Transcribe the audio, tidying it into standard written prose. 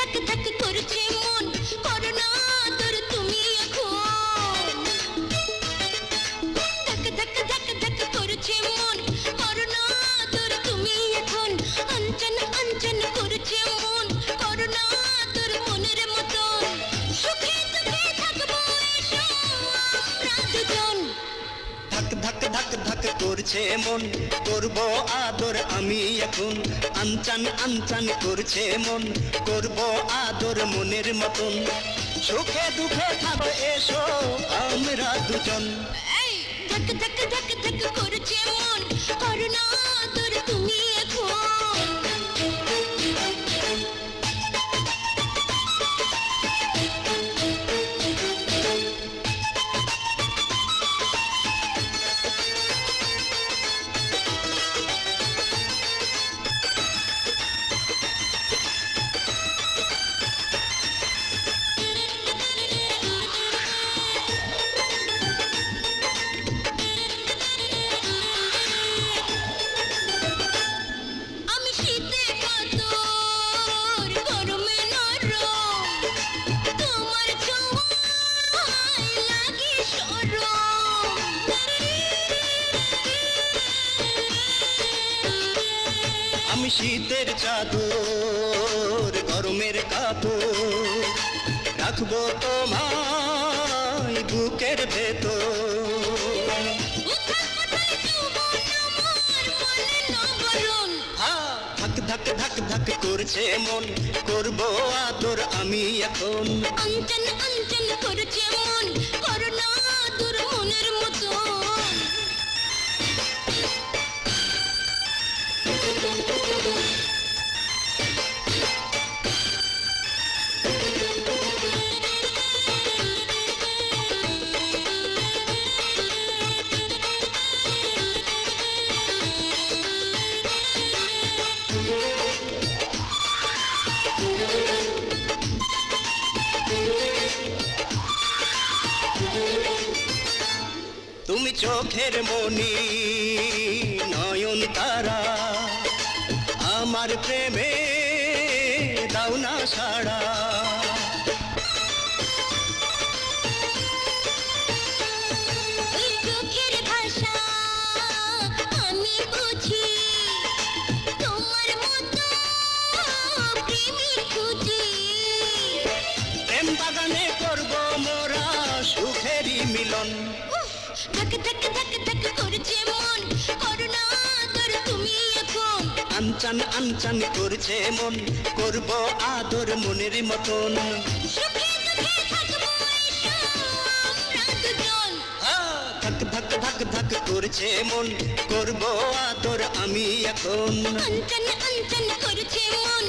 धक धक करछे मन करो ना आदर তুমি এখন धक धक धक धक करछे मन करो ना आदर তুমি এখন अनचन अनचन करछे मन करो ना आदर মনের মতন সুখে দুঃখে থাকবো এসো আমরা দুজন धक धक धक धक করছে মন করব আদর আমি এখন আনচান আনচান করছে মন করব আদর মনের মতন সুখে দুঃখে থাকবো এসো আমরা দুজন धक धक धक धक করছে মন করো না আদর তুমি এখন শীতের চাদর গরমের কাপড় রাখবো তোমায় বুকের ভেতর ধক ধক ধক ধক করছে মন করবো আদর আমি এখন অঞ্চন অঞ্চন করছে মন করো না আদর মনের মতো তুমি চোখের মনি নয়ন তারা আমার প্রেমে দাও না সাড়া চোখের ভাষা আমি বুঝি তোমার মতো প্রেমী খুঁজি প্রেম বাগানে করব মোরা সুখেরই মিলন धक धक धक धक করছে মন করো না আদর তুমি এখন আনচান আনচান করছে মন করব আদর মনের মতন সুখে দুঃখে থাকবো এসো আমরা দুজন ধক ধক ধক ধক করছে মন করব আদর আমি এখন অঞ্চন অঞ্চন করছে মন